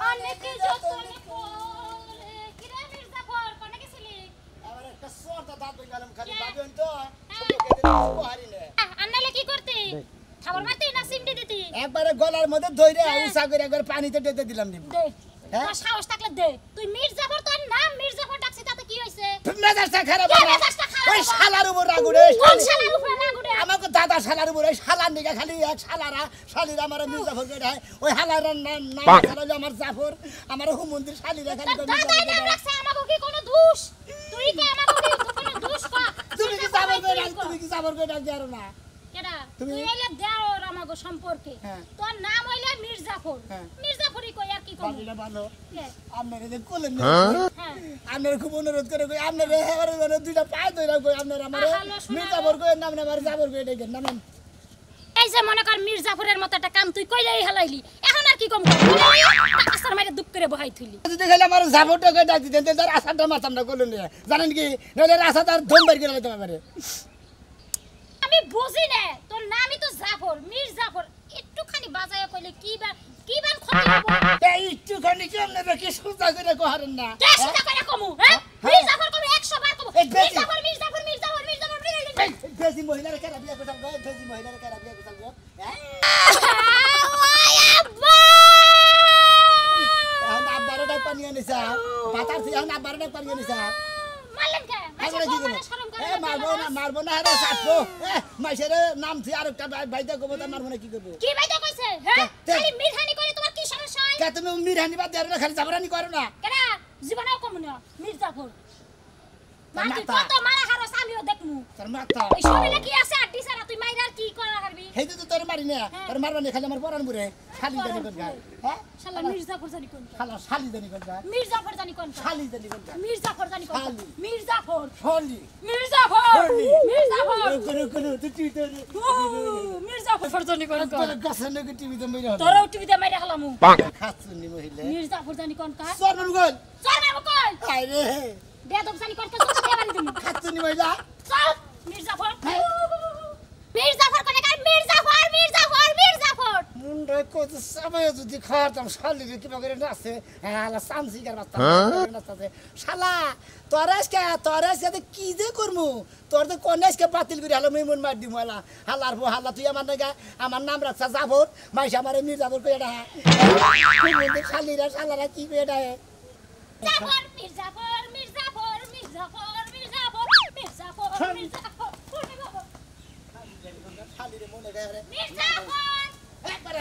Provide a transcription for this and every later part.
অনেকে যতনে করে কিরে মির্জাফর কোনে গেছিলি আমার একটা সোটা দাঁত গেলাম খালি ভাবেন তো ছোটকে দিতে হারিলে আন্নালে কি করতে খাবার মারতে না সিমটি দিতি একবারে গলার মধ্যে ধইরে উসা করে একবার পানিতে টেতে দিলাম নি দে তোর সাহস থাকলে দে তুই মির্জাফর তোর নাম মির্জাফর ডাকছিস তাতে কি হইছে মেজাজটা খারাপ না ওই শালার উপর রাগুড়ে কোন শালার উপরে রাগুড়ে আমাকে দাদা শালার উপর ওই শালার নিগা খালি এক শালারা শালিরা আমার মির্জাফর কে দেয় ওই শালার নাম হলো আমার জাফর আমার হুমন্দির শালিরা খালি দাদাই নাম রাখছে আমাকে কি কোনো দোষ তুই কি আমাকে কি কোনো দোষ কর তুমি কি জাফর কে ডাক জানো না কেডা তুই এলে দেওর আমাগো সম্পর্কে তোর নাম হইলে মির্জাফর মির্জাফরই কই আর কি কম বাড়িটা ভালো আপনারে যে কোলেন না আপনারে খুব অনুরোধ করে কই আপনারে এবারে মানে দুইটা পায় ধইরা কই আপনারা আমারে মির্জাফর কই নাম না আমার জাফর কই ডাকেন নামেন এই যে মনে কর মির্জাফরের মত একটা কাম তুই কইলেই হালাইলি এখন আর কি কম আসার মাইরে দুপ করে বহাই থইলি যদি খালি আমার জাফরটা কই ডাক দিতেন তার আসারটা মারতাম না কোলেন না জানেন কি নলে আসার তার ধম বের করে দিতে পারে আমি বুঝি না তোর নামই তো জাফর মির্জাফর একটুখানি বাজায় কইলে কি বার ক্ষতি হবে এই একটুখানি কি আপনারা কি সুজা করে কহারেন না কে সুজা করে কমু হ্যাঁ মির্জাফর কমু 100 বার কমু মির্জাফর বেশি মহিলার কেন বিয়ে করতাম গো বেশি মহিলার কেন বিয়ে করতাম গো ওই আব্বা এখন আব্বারটা পানি আনিছা পাতার থেকে এখন আব্বারটা পানি আনিছা মারলেন কে আমরা কি করব এ মারবো না আরে সাতবো এ মাইশের নাম থি আরেকটা বাইদা কবো তা মারবো না কি করব কি বাইদা কইছে হ্যাঁ খালি মিরহানি করে তোমার কি সমস্যা হয় কে তুমি মিরহানি বাদ দেও না খালি জাবরানি করো না কেডা জীবনেও কম না মির্জাফর মাটি কত মারা হারো সামিও দেখমু তোর মাথা এই শরীরে কি আছে আটি সারা তুই মাইরা কি করা হারবি হেই তো তোর মারি না তোর মারবা না খালি আমার পরান বুরে খালি জানি কোন গায় হ্যাঁ শালা মির্জাফর জানি কোন খালা শালি জানি কোন গায় মির্জাফর জানি কোন শালি জানি কোন গায় মির্জাফর জানি কোন মির্জাফর শালি মির্জাফর কোন তুই তো মির্জাফর জানি কোন তোর গাছের নাকি টিভিতে মেরে হলো তোরা টিভিতে মাইরা হলামু খাচ্ছনি মহিলা মির্জাফর জানি কোন কা সরমান গোল সরমান কই আরে বেদব জানি কোন কা তোকে দেবানি দিমু খাচ্ছনি মহিলা চল মির্জাফর মির্জাফর কোনে কা মির্জাফর মুন্ডা কত সময় যদি খাতাম শালি রে কিবা করে নাচে হালা সামসি কার বাস্তা নাচতে শালা তোরাসকে কি যে করমু তোর তো কনেসকে বাতিল করে হালা মেমন মার দিমু হালা তুই আমার নাগা আমার নাম রাখছা জাফর মাইস আমারে মির্জাফর কই এটা তুই শালিরা শালারা কি কই এটা জাফর মির্জাফর কোনে বাবা শালিরে মনে গায় রে মির্জাফর একবারে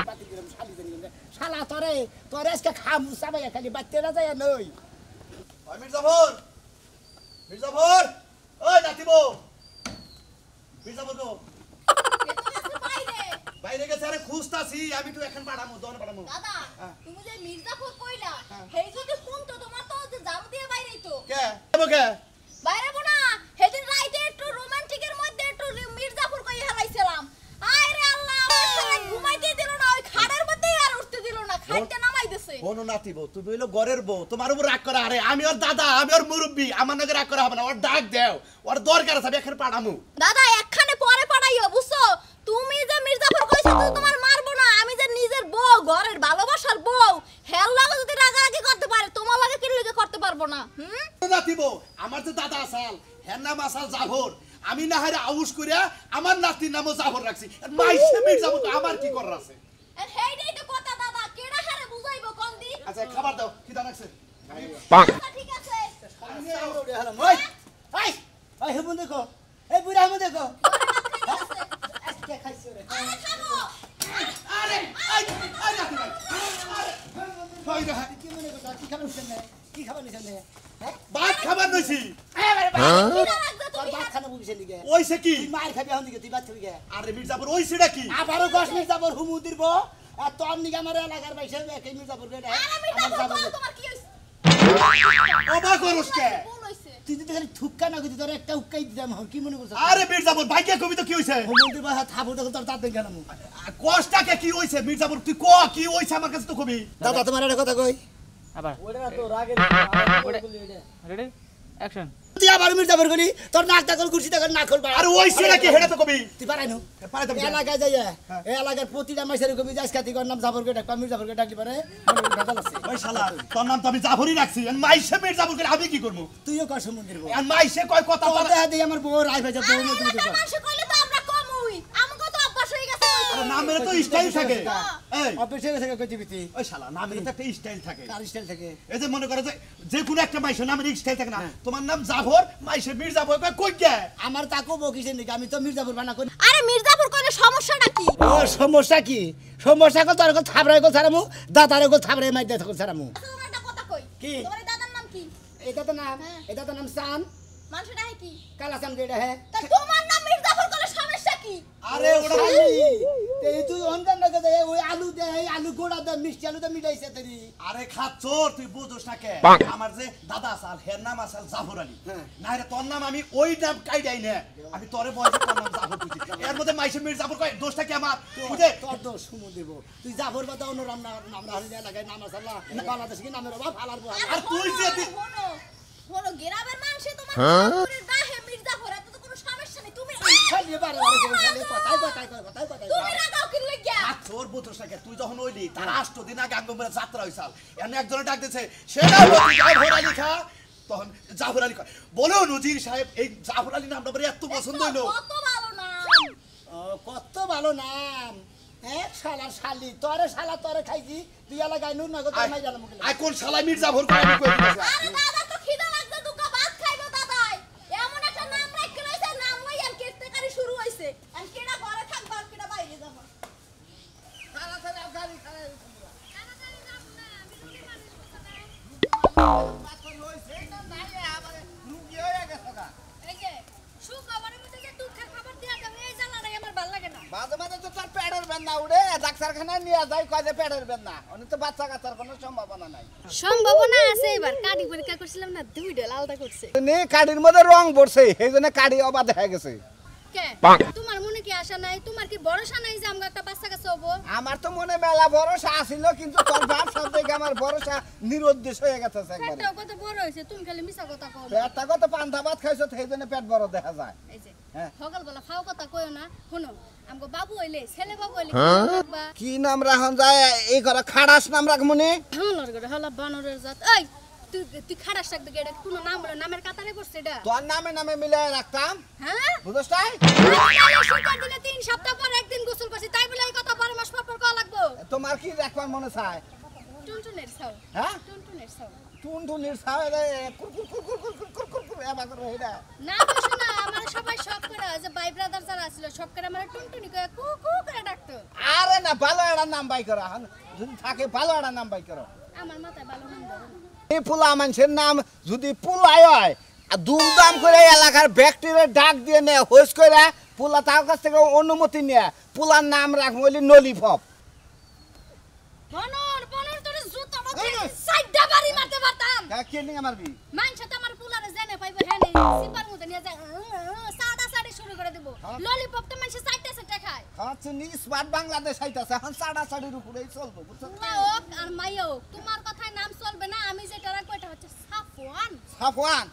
বাতিল করে শালি জানি শালা তোরে আজকে খামু সাবাই খালি বাচ্চা না যায় নই ওই মির্জাফর ওই নাতিবো মির্জাফর গো বাইরে গেছে আরে খুঁজতাছি আমি তো এখন পাঠামু দন পাঠামু দাদা তুমি যে মির্জাফর কইলা হেই যদি শুনতো তোমার তো যে জাম দিয়ে বাইরেই তো কে বাইরে না হেদিন রাইতে একটু রোমান্টিকের মধ্যে একটু মির্জাফর কই হেলাইছিলাম আরে আল্লাহ ওই শালা ঘুমাইতে দিল না ওই খাড়ের মধ্যেই আর উঠতে দিল না খাইতে নামাই দিছে কোন নাতিবো তুমি হইলো ঘরের বউ তোমার উপর রাগ করা আরে আমি ওর দাদা আমি ওর মুরব্বি আমার নাকি রাগ করা হবে না ওর ডাক দেও ওর দরকার আছে আমি এখন পাঠামু দাদা একখানে পরে পড়াইও বুঝছো তুমি যে মির্জাফর কইছো তো তোমার মারবো না আমি যে নিজের বউ ঘরের ভালোবাসার বউ হেল লাগে যদি রাগারাগি করতে পারে তোমার লাগে কি লাগে করতে পারবো না নাতিবো আমার যে দাদা আসাল হের নাম আসাল জাফর আমি না হারে আউশ কইরা আমার নাতির নামও জাফর রাখছি মাইসে মির্জাফর আমার কি করার আছে আর হেইটাই তো কথা দাদা কেডা হারে বুঝাইবো কোন দি আচ্ছা খাবার দাও কি দাও রাখছে ঠিক আছে ওই হেবু দেখো এই বুড়া হেবু দেখো আজকে খাইছো রে আরে খাবো আরে আই নাতি ভাই আরে ভাই কি মনে করছ কি খাবার নিছেন হ্যাঁ ভাত খাবার নইছি কিনা লাগবে তোর তুমি ভাত খানা বুঝছেন দিকে ওইছে কি তুই মার খাবি এখন দিকে তুই ভাত খাবি কে আরে মির্জাফর ওইছেটা কি আবারও গস মির্জাফর হুমু দিরব আর তোর নিকে আমার এলাকার বাইছে একই মির্জাফর কে আরে মির্জাফর তোমার কি হইছে অবাক করস কে কোন হইছে তুই যদি খালি থুক্কা না কইতি তোর একটা উক্কাই দিতাম কি মনে করছ আরে মির্জাফর ভাই কে কবি তো কি হইছে হুমু দিরব থাবো দেখো তোর তাতে গেলাম কষ্টটাকে কি হইছে মির্জাফর তুই ক কি হইছে আমার কাছে তো কবি দাদা তোমার একটা কথা কই আবার ওটা তো রাগে রেডি অ্যাকশন তুই আবার মির্জাফর করি তোর নাক টাকল কুর্সি টাকল না খুলবা আর ওই সেটা কি হেডা তো কবি তুই পারাইনো পারে তো এলাকায় যাইয়া এই এলাকার প্রতিটা মাইসের কবি যাস কাতি কর নাম জাফরকে ডাকবা মির্জাফরকে ডাকলি পারে ভেজাল আছে ওই শালা তোর নাম তো আমি জাফরই রাখছি আর মাইসে মির্জাফর করে আমি কি করব তুইও কর সমুদ্রের বউ আর মাইসে কয় কথা তো দেখা দিই আমার বউ রাই ভাই বউ মতো এলাকার মানুষ কইলে তো আমরা কমই আমাকে তো অভ্যাস হয়ে গেছে আরে নামের তো স্টাইল থাকে এই অফিসে গেছে কইতিবিতি ওই শালা নামের তো একটা স্টাইল থাকে কার স্টাইল থাকে এই যে মনে করে যে কোনো একটা মাইসের নামের স্টাইল থাকে না তোমার নাম জাফর মাইসে মির্জাফর কই গে আমার তাকো বকিছেন নাকি আমি তো মির্জাফর বানা করি আরে মির্জাপুর কইলে সমস্যাটা কি ও সমস্যা কি সমস্যা কো তোর কো থাবরাই কো ছাড়ামু দাদারে কো থাবরাই মাই দে থাকো ছাড়ামু তোমার একটা কথা কই কি? তোমার দাদার নাম কি এটা তো নাম সান মানুষটা হে কি কালা সান যেটা হে তা তোমার নাম মির্জাপুর কইলে সমস্যা কি আরে ওটা এই তুই অনকান না দে ওই আলু দে এই আলু গোড়া দে মিষ্টি আলু দে মিটাইছে তেরি আরে খাচ্চোর তুই বুঝোস না কে আমার যে দাদা আসাল হের নাম আসাল জাফর আলী না রে তোর নাম আমি ওই নাম কাইডাই না আমি তোরে বলছি তোর নাম জাফর তুই এর মধ্যে মাইসে মির্জাফর কয় দোষটা কি আমার বুঝে তোর দোষ সুমু দেব তুই জাফর বাদা অন্য নাম নাম হলে লাগাই নাম আসাল্লাহ বাংলাদেশ কি নামের অভাব হালার বউ আর তুই যে শোনো শোনো গ্রামের মানুষ তোমার জাফরের দাহে মির্জাপুর এত তো কোনো সমস্যা নেই তুমি খালি বারে বারে করে খালি কথাই তুমি রাগাও কি লাগিয়া তোর বুঝোস না কে তুই যখন ওইলি তার 8 দিন আগে আঙ্গমরে যাত্রা হইছাল এমন একজনে ডাক দিয়েছে সেটা জাফর আলী খা তখন জাফর আলী কয় বলো নজির সাহেব এই জাফর আলী নামটা বড় এত পছন্দ হইলো কত ভালো নাম ও কত ভালো নাম এক শালা শালি তোরে শালা তোরে খাইছি তুই এলাকায় নুন না গো তোর মাই জানা মুখে আই কোন শালা মির্জাফর কয় আমি কই দিছি আরে দাদা তো খিদা লাগছে দুকা ভাত খাইবো দাদাই এমন একটা নাম রাখতে রইছে নাম লই আর কেটতেকারি শুরু হইছে আর কেডা ঘরে থাকবা আর কেডা বাইরে যাবা শালা শালা গাড়ি খায় এই যে সুখবরের মধ্যে যে দুঃখের খবর দিয়া দাও এই জ্বালাটাই আমার ভালো লাগে না মাঝে মাঝে তো তার পেটের বেদনা উড়ে ডাক্তারখানায় নিয়ে যায় কয় যে পেটের বেদনা অনেক তো বাচ্চা কাচ্চার কোনো সম্ভাবনা নাই সম্ভাবনা আছে এবার কাটি পরীক্ষা করছিলাম না দুইটা আলাদা করছে কাঠির মধ্যে রং পড়ছে সেই জন্য কাঠি অবাধ হয়ে গেছে কে তোমার মনে কি আশা নাই তোমার কি ভরসা নাই যে আমগো একটা বাচ্চা কাছে হবো আমার তো মনে মেলা ভরসা আসিল কিন্তু তোর বাপ সব থেকে আমার ভরসা নিরুদ্দেশ হয়ে গেছে একবারে পেটটাও কত বড় হইছে তুমি খালি মিছা কথা কও পেটটা কত পান্তা ভাত খাইছো সেই জন্য পেট বড় দেখা যায় এই যে হ্যাঁ। সকালবেলা খাও কথা কইও না শুনো আমগো বাবু হইলে ছেলে বাবু হইলে বা কি নাম রাখন যায় এই করে খাড়াস নাম রাখমনি হলর করে হলা বানরের জাত এই তুই খাড়াস রাখবি এটা কোনো নাম বলে নামের কাতারে পড়ছে এটা তোর নামে নামে মিলাই রাখতাম হ্যাঁ বুঝছ তাই শীতের দিনে 3 সপ্তাহ পর একদিন গোসল করছি তাই বলে এই কথা 12 মাস পর কওয়া লাগবো তোমার কি রাখবার মনে চায় টুনটুনের ছাও হ্যাঁ টুনটুনের ছাও টুনটুনির ছায় রে কুরকুর কুরকুর কুরকুর কুরকুর কুরকুর এবার করে হেডা না বসে না আমার সবাই শখ করে যে ভাই ব্রাদার যারা ছিল শখ করে আমার টুনটুনি করে কু কু করে ডাকতো আরে না ভালো একটা নাম বাই করো যদি থাকে ভালো একটা নাম বাই করো আমার মাথায় ভালো নাম ধরে না। এই পোলা মানুষের নাম যদি পুলাই হয় আর দুমদাম করে এলাকার ব্যক্তিরে ডাক দিয়ে নেয় হোস করে পোলা তার কাছ থেকে অনুমতি নেয় পোলার নাম রাখবো বলি নলিফপ বনর তোর জুতো সাইডা বাড়ি মারতে পারতাম কে নিয়ে মারবি মানুষ তো আমার পুলারে জেনে পাইবো হ্যাঁ নেই সিপার মধ্যে নিয়ে যায় সাদা সাড়ি শুরু করে দেব ললিপপ তো মানুষ সাইডটা সাইডটা খায় আচ্ছা নি স্মার্ট বাংলাদেশ আইতাছে এখন সাড়া সাড়ির উপরেই চলবো বুঝছো পোলাওক আর মাইয়াওক তোমার কথায় নাম চলবে না আমি যেটা রাখবো এটা হচ্ছে সাফওয়ান সাফওয়ান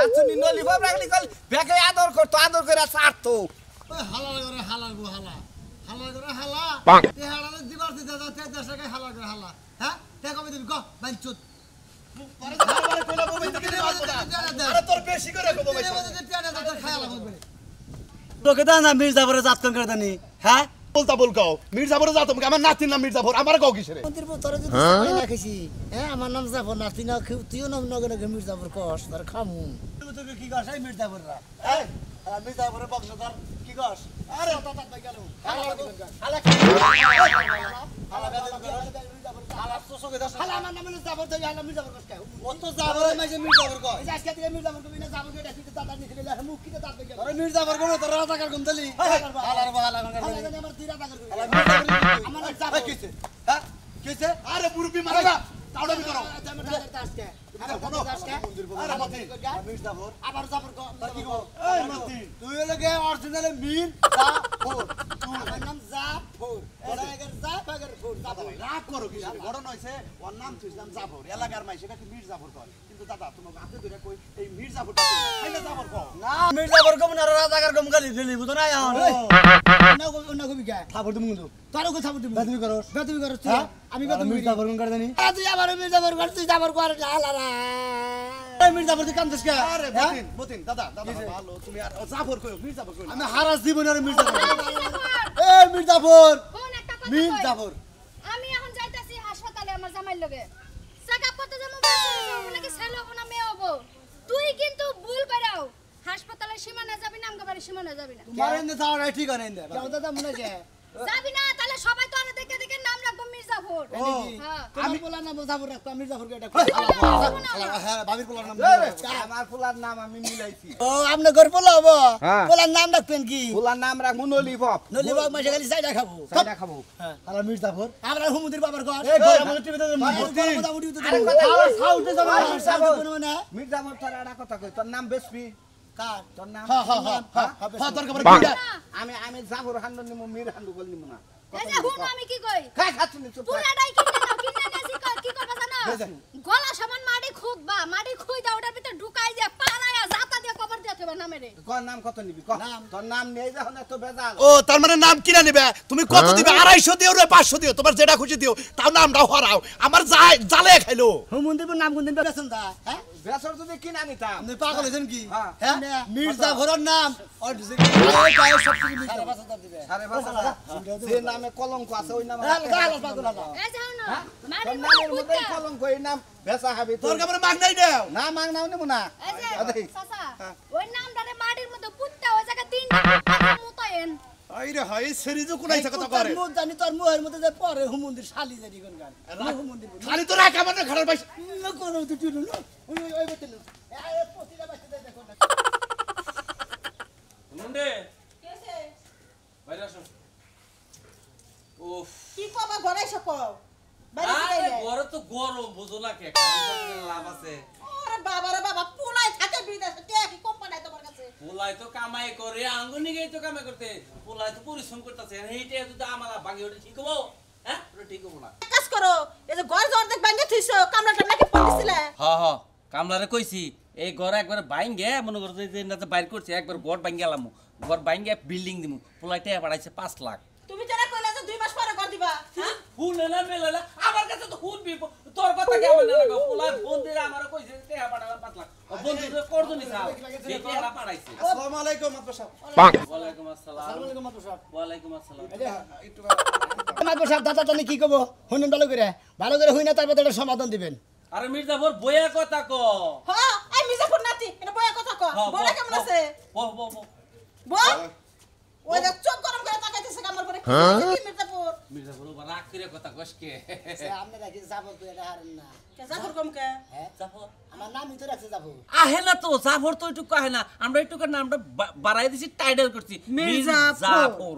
আচ্ছা নি নলিফপ রাখলি কল বেকে আদর করতো আদর করে ছাড়তো হালার করে হালার গো হালা হালার করে হালা তে হালার দিবার দিতে যাতে দেশকে হালার করে হালা হ্যাঁ তে কবে দিবি ক বাইচুত পরে ধারবারে কইলা বই থেকে আরে তোর বেশি করে কব ভাই তোকে দাও না মির্জাফরের জাত কোন করে দানি হ্যাঁ বলতা বল গাও মির্জাফর যা তুমি আমার নাতির নাম মির্জাফর আমার গাও কিসেরে মন্দির তোরা যদি সবাই রাখিছি হ্যাঁ আমার নাম জাফর নাতি না তুইও নাম নগরে মির্জাফর কস তার খামু তুই কি কস এই মির্জাফররা এই মির্জাফরের বংশধর কি কস আরে তাতা ভাই গেল হালা আমার নাম জাফর তুই হালা মির্জাফর কস কাই ও তো জাফরের মাঝে মির্জাফর কয় এই আজকে থেকে মির্জাফর কবি না জাফর কে ডাকি দাদা নিছিলে মুখ কি দাদা ভাই গেল আরে মির্জাফর কোন তোর রাজাকার গুমতলি হালার হালা আমার তুই রাজাকার আমার জাফর কিছে হ্যাঁ কিছে আরে মুরব্বি মারা তাড়াবি করো আরে মতি মির্জাফর আবার জাফর কি গো এই মতি তুই লাগে অরিজিনাল মির জাফর আমার নাম জাফর ওরা এর জাফর জাফর রাগ করো কিসেরে ঘটনা হইছে ওর নাম তুই নাম জাফর এলাকার মাই সেটা কি মির্জাফর কয় কিন্তু দাদা তোমাকে হাতে ধরে কই এই মির্জাফর খাইলে জাফর কও না মির্জাফর কম না রাজাকার কম গালি দিলি বুঝো না এখন না কবি কে থাপড় তুমি কিন্তু তারও কথা বলতে বেতমি করস বেতমি করছ হ্যাঁ? আমি বেতমি মির্জাফর কোন করে জানি তুই আবার মির্জাফর কর তুই জাফর কর আলারা মির্জাফর তুই কান্দছ কে আরে মতিন দাদা ভালো তুমি আর জাফর কইও মির্জাফর কইও আমি হারাস জীবন আর মির্জাফর এ মির্জাফর কোন একটা কথা কই। মির্জাফর আমি এখন যাইতাছি হাসপাতালে আমার জামাইর লগে চেকআপ করতে যাবো বাচ্চা নাকি ছেলে হবো না মেয়ে হবো তুই কিন্তু ভুল বেরাও হাসপাতালের সীমানা যাবি না আমগো বাড়ির সীমানা যাবি না তোমার এনে যাওয়া ঠিক হয় না কেউ দাদা মনে কে যাবি না তাহলে সবাই তো আরে দেখে দেখে নাম রাখবো মির্জাফর হ্যাঁ আমি বলা না জাফর রাখতাম মির্জাফর কে এটা হ্যাঁ ভাবির পোলার নাম আমার পোলার নাম আমি মিলাইছি ও আপনি ঘর পোলা হবো হ্যাঁ। পোলার নাম রাখবেন কি পোলার নাম রাখবো নলিপপ নলি বাগ মাসে খালি চাইটা খাবো চাইটা খাবো আর মির্জাফর আমরা হুমুদির বাবার ঘর এই ঘরের মধ্যে টিভিতে আরে কথা আওয়াজ সাউন্ডে যাবে মির্জাফর তোর একটা কথা কই তোর নাম বেসপি কার তোর নাম হ্যাঁ হ্যাঁ হ্যাঁ হ্যাঁ তোর খবর কি আমি জাফর হান্ডন নিমু মির হান্ডু বল নিমু না এই যে হুন আমি কি কই খাই খাচ্ছি নি চুপ থাক। পুরাটাই কিনে নাও কিনে নেছি কি করবা জানো গলা সমান মাটি খুঁজবা মাটি খুই দাও ওটার ভিতর ঢুকাই যে পালায়া জাতা দিয়ে কবর দিয়ে দেবে নামে রে কর নাম কত নিবি কর তোর নাম নেই যখন এত বেজাল ও তার মানে নাম কিনা নেবে তুমি কত দিবে 250 দিও রে 500 দিও তোমার যেটা খুশি দিও তাও নামটা হরাও আমার জালে খাইলো হুমুদির নাম কোন দিন বেছেন দা হ্যাঁ বেসর যদি কিনা নিতাম আপনি পাগল হয়েছেন কি হ্যাঁ। হ্যাঁ মির্জাফরের নাম আর সাড়ে 5,000 দিবে সাড়ে 5,000 যে নামে কলঙ্ক আছে ওই নামে পাগল এই যাও না মাটি তোর নামের মধ্যে কলঙ্ক এই নাম বেচা হবে তোর খবর মাগ নাই দাও না মাং নাও নিমু না এই যে আরে চাচা ওই নামটারে মাটির মধ্যে পুত্তা ওই জায়গা 3টা মুতায়েন আইরে হাই সেরিজো কোনাই কথা করে মুখ জানি তোর মুহের মধ্যে যে পরে হুমুদির শালি জানি কোন গান হুমুদির খালি তো রাখ আমার ঘরের বাইশ না কোন তুই তুই না ওই বেতেন এই পতিটা বাচ্চা দেখো না মুন্ডে বাইরে আসো উফ কি কবা ঘরে এসে কও বাইরে আরে গেলে ঘরে তো গরম বুঝো না কে কারেন্টের লাভ আছে ওরে বাবা রে বাবা পুলাই থাকে বিদেশে কে কি কোম্পানি তোমার কাছে পোলাই তো কামাই করে আঙ্গুনি গেই তো কামাই করতে পোলাই তো পরিশ্রম করতেছে এইটা যদি আমালা ভাগে ওটা ঠিক হবো হ্যাঁ ওটা ঠিক হবো না কাজ করো এই যে ঘর জোর দেখ ভাঙে থইছো কামলা টামলা কি পড়ছিলা হ্যাঁ হ্যাঁ কামলারে কইছি এই ঘর একবার বাইঙ্গে মনে করো যে না বাইর করছে একবার ঘর বাইঙ্গে গেলাম ঘর বাইঙ্গে বিল্ডিং দিমু পোলাই টাকা বাড়াইছে 5 লাখ তুমি যারা কইলা যে 2 মাস পরে ঘর দিবা হ্যাঁ হুন না মেলে না আমার কাছে তো হুন বি তোর কথা কি আমার না লাগো পোলাই ফোন দিয়ে আমারে কইছে টাকা বাড়াইলাম 5 লাখ ও বন্ধু তো করদনি সাহেব এই টাকা বাড়াইছে আসসালামু আলাইকুম মাতবা সাহেব ওয়ালাইকুম আসসালাম আসসালামু মাতু সাহেব ওয়ালাইকুম আসসালাম একটু মাতু সাহেব দাদা টানি কি কব শুনুন ভালো করে হই না তারপর একটা সমাধান দিবেন আরে মির্জাফর বইয়া কথা ক হ্যাঁ এই মির্জাপুর নাতি এটা বয়া কথা কও বড় কেমন আছে বল ওই যে চোখ গরম করে তাকাইতেছে কামর করে কি মির্জাপুর মির্জাফর রাগ করে কথা কসকে আপনারা কি যাবো তো এটা হারেন না কে জাফর কম কে জাফর আমার নামই তো রাখছে যাবো আহে না তো জাফর তো একটু কহে না আমরা একটু নামটা বাড়াই দিছি টাইটেল করছি মির্জাফর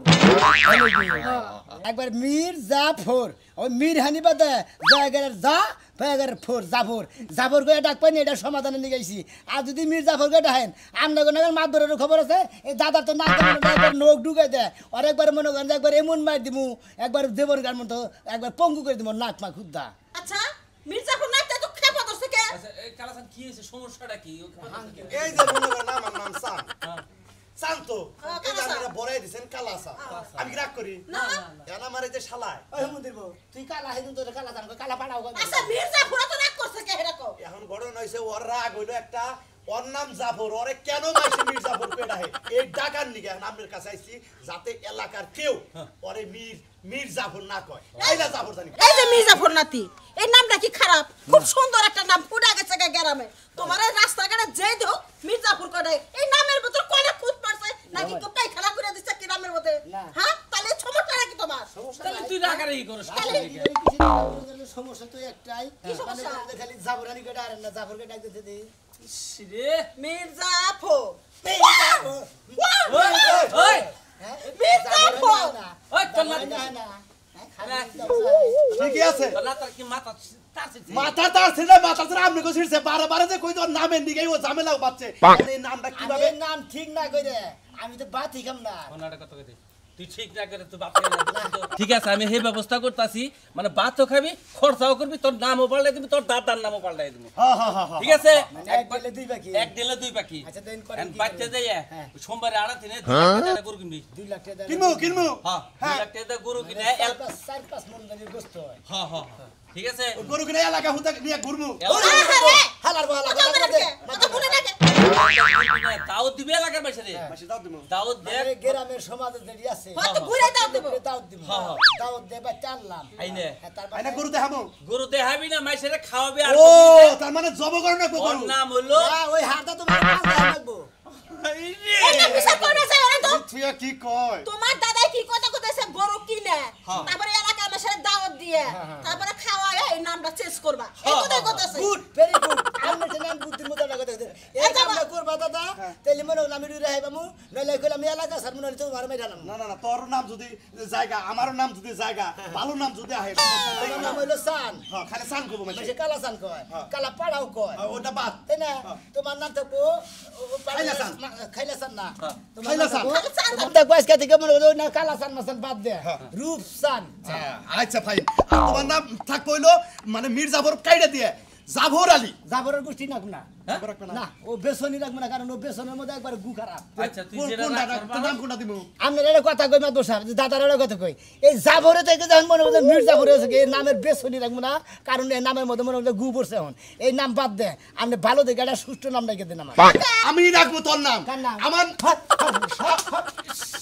একবার মীর জাফর ওই মীর হানি বাদে জায়গার যা জায়গার ফোর জাফর জাফর করে ডাক পাইনি এটা সমাধানে নিয়ে গেছি আর যদি মীর জাফর করে ডাকেন আমরা কোনো মাতবরের খবর আছে এই দাদা তো না একবার নোক ঢুকে দেয় আর একবার মনে করেন যে একবার এমন মার দিমু একবার দেবর গান মতো একবার পঙ্গু করে দিব নাক মা খুদ্দা আচ্ছা মির্জাপুর নাতি তো খেপা ধরছে কে আচ্ছা এই কালাসান কি হইছে সমস্যাটা কি এই যে মনে করেন আমার নাম সান শান্ত এই যে কালা আপনারা বড়াই দিছেন কালা সা আমি কি রাগ করি না এখন আমার এই যে শালায় ওই মন্দির বউ তুই কালা হেদিন তোর কালা জানবো কালা পাড়াও আচ্ছা মির্জাপুর তো রাগ করছে কে হেরা কও এখন ঘটনা হইছে ওর রাগ হইলো একটা ওর নাম জাফর ওরে কেন মাইছে মীর জাফর পেটাহে এই ডাকার নিগে এখন আপনার কাছে আইছি যাতে এলাকার কেউ ওরে মীর জাফর না কয় এইলা জাফর জানি এই যে মির্জাপুর নাতি এই নামটা কি খারাপ খুব সুন্দর একটা নাম ফুটা গেছে গ্রামে তোমার এই রাস্তাঘাটে যেই দাও মির্জাপুর করে এই নামের ভিতর কোনে খুঁত পারছে নাকি কোটাই খেলা করে দিছে কি নামের মধ্যে হ্যাঁ তাহলে সমস্যা কি তোমার তাহলে তুই রাগারে ই করস সমস্যা তো একটাই কি সমস্যা? খালি জাফরানি কেটে আর না জাফরকে ডাক দিতে দে রে মির্জাপুর ওই ওই মির্জাপুর ওই তোর ঠিকই আছে না তার কি মাথা তারছে মাথা তার ছেলে মাথা তার আপনি কো ছিড়ছে বারে যে কই তোর নামের নিগে ও ঝামেলাও পাচ্ছে এই নামটা কিভাবে আমি নাম ঠিক না কইরে আমি তো বাতি খাম না ওনাটা কত কইতে তুই ঠিক না করে তুই বাপ ঠিক আছে আমি সেই ব্যবস্থা করতেছি মানে ভাতও খাবি খরচাও করবি তোর নামও পাল্টাই দিবি তোর দাদার নামও পাল্টাই দিবি ঠিক আছে এক দিলে দুই বাকি এক দিলে দুই পাখি আচ্ছা দেন করে এখন বাচ্চা যাই সোমবারে আড়া দিনে 2 লাখ টাকা গরু কিনবি 2 লাখ টাকা কিনবো হ্যাঁ 2 লাখ টাকা গরু কিনে 4-5 মন গাড়ির গোস্ত হয় হ্যাঁ ঠিক আছে গরু কিনে এলাকা হুদা নিয়ে ঘুরমু হালার বহালা কথা বলে না তাও দিবে এলাকার পয়সা দে মাসে দাও দিমু দাও দে গ্রামের সমাজে যেটি আছে হয়তো ঘুরে দাও দেব দাওয়াত দিব দাওয়াত দেবা চাললাম আইনে আইনা গরু দেখামু গরু দেখাবি না মাইসেরে খাওয়াবি আর ও তার মানে জব করে না ওর গরু নাম হলো ওই হাতটা তোমার কাছে লাগবো এটা বিচার করে যায় ওরা তো তুই কি কয় তোমার দাদাই কি কথা কইতেছে গরু কিনে তারপরে এলাকার মানুষের দাওয়াত দিয়ে তারপরে খাওয়ায় এই নামটা চেঞ্জ করবা এই কথাই কইতেছে গুড ভেরি গুড আমরা নাম বুদ্ধির মতো লাগা দেখতে এই কামটা করবা দাদা তাইলে মনে নামি দুই রাইবামু নইলে কইলাম আমি এলাকা স্যার মনে হচ্ছে মার মেরালাম না তোর নাম যদি জায়গা আমারও নাম যদি জায়গা ভালো নাম যদি আহে তোমার নাম হইলো সান হ্যাঁ খালি সান করবো মানে মানে কালা সান কয় কালা পাড়াও কয় ওটা বাদ তাই না তোমার নাম থাকবো খাইলাসান। খাইলাসান না তোমার খাইলাসান। নাম থাকবো তোমার বয়স থেকে মনে হলো না কালা সান মাসান বাদ দে রূপ সান আচ্ছা ভাই আর তোমার নাম থাক কইলো মানে মির্জাফর কাইড়া দিয়ে জাফর আলী জাবরের গোষ্ঠী নাক না না ও বেসনি রাখবো না কারণ ও বেসনের মধ্যে একবার গু খারাপ আচ্ছা তুই কোন যেটা কোন রাগ দাদা করবা তোর না, নাম কোনটা দিমু আপনার একটা কথা কই মা দোষা দাদার একটা কথা কই এই জাবরে থেকে যখন মনে হচ্ছে মির্জাফর হয়েছে এই নামের বেসনি রাখবো না কারণ এই নামের মধ্যে মনে হচ্ছে গু পড়ছে এখন এই নাম বাদ দে আপনি ভালো দেখে একটা সুষ্ঠু নাম রেখে দেন আমার আমি রাখবো তোর নাম কার নাম? আমার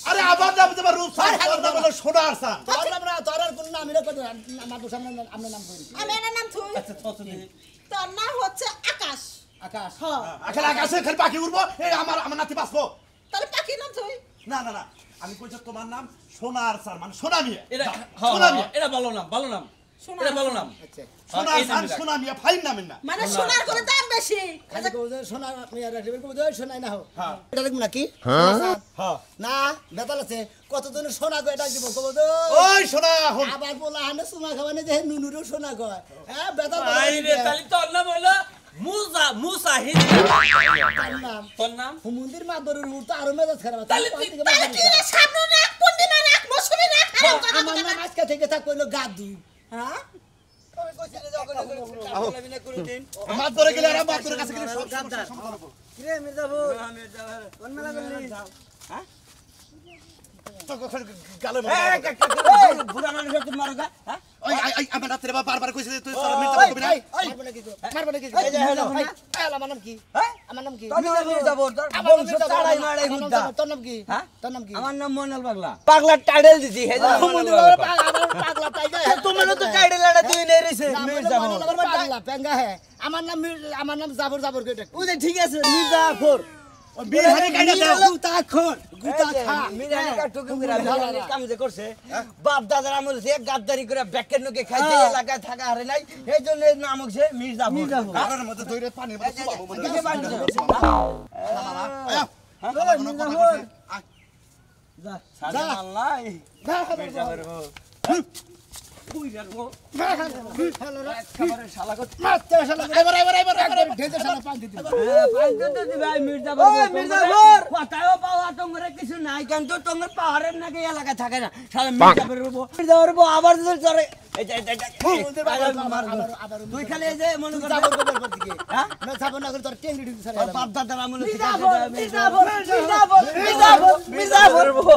আরে আবার নাম তোমার রূপ সান তোর নাম হলো সোনা আরসা তোর নাম না তোর আর কোন নাম এটা কত আমার দোষা আপনার নাম কই আমি এর নাম থুই আচ্ছা তো দেখি তোর নাম হচ্ছে আকাশ আকাশ আখালে আকাশে খালি পাখি উড়বো এই আমার নাতি বাঁচবো তাহলে পাখির নাম থুই না আমি কইছি তোমার নাম সোনার স্যার মানে সোনা মিয়া এটা সোনা মিয়া এটা ভালো নাম এটা ভালো নাম আচ্ছা সোনার স্যার সোনা মিয়া ফাইন নামের না মানে সোনার করে দাম বেশি খালি কই যে সোনা মেয়া রাখবে কই যে সোনাই না হো হ্যাঁ। এটা দেখব নাকি হ্যাঁ না বেতাল আছে কতজন সোনা কয় ডাক দিব কব তো ওই সোনা হন আবার বলা হানে সুমা খাওয়ানে যে নুনুরও সোনা কয় হ্যাঁ বেতাল আইরে তালি তোর নাম হলো মুসাহিদ নাম তোর নাম হুমুন্দির মাদরের উঠ তো আরো মেজাজ খারাপ তাহলে তুই- তাহলে কি রে সামনে না কোনদিন না মৌসুমী না খারাপ কথা আমার নাম আজকে থেকে থাক কইলো গাদু হ্যাঁ মাছ ধরে গেলে আর মাছ ধরে কাছে গেলে সব গালে ওই আমার রাত্রে বারবার কইছে তুই তোর মির্জা কবি না মারবো নাকি আমার নাম কি আমার নাম কি তোর নাম কি তোর নাম কি আমার নাম মইনুল পাগলা পাগলা টাইটেল দিছি হে পাগলা টাইগার তোমার তো টাইটেল এটা তুই নেই রেছে পাগলা পেঙ্গা হে আমার নাম জাবর জাবর কই ডাক ওই যে ঠিক আছে মির্জাফর ও বিহারি কাইডা দাও গুতা খোর গুতা খা মিরানি কাটুকু মিরানি কাম যে করছে বাপ দাদার আমল সে গাদ্দারি করে ব্যাকের নকে খাইতে এলাকায় থাকা হারে নাই এইজন্য এর নাম হচ্ছে মির্জাফর কারণের মধ্যে ধরে পানি মধ্যে সুবাবো মানে সাদা মাল্লাই মির্জাফর খাবারের শালা কত মারতে শালা এবার ঢেকে শালা পান দিতে মির্জাফর কথাও পাওয়া তোমরা কিছু নাই কেন তো তোমরা পাহাড়ের নাকি এলাকা থাকে না সারা মির্জাফর আবার ধরে তুই খালি এই যে মনে কর জাবর কবর করতে কি হ্যাঁ না জাবর না করে তোর টেংরি ঢুকে সারা বাপ দাদার আমল মির্জাফর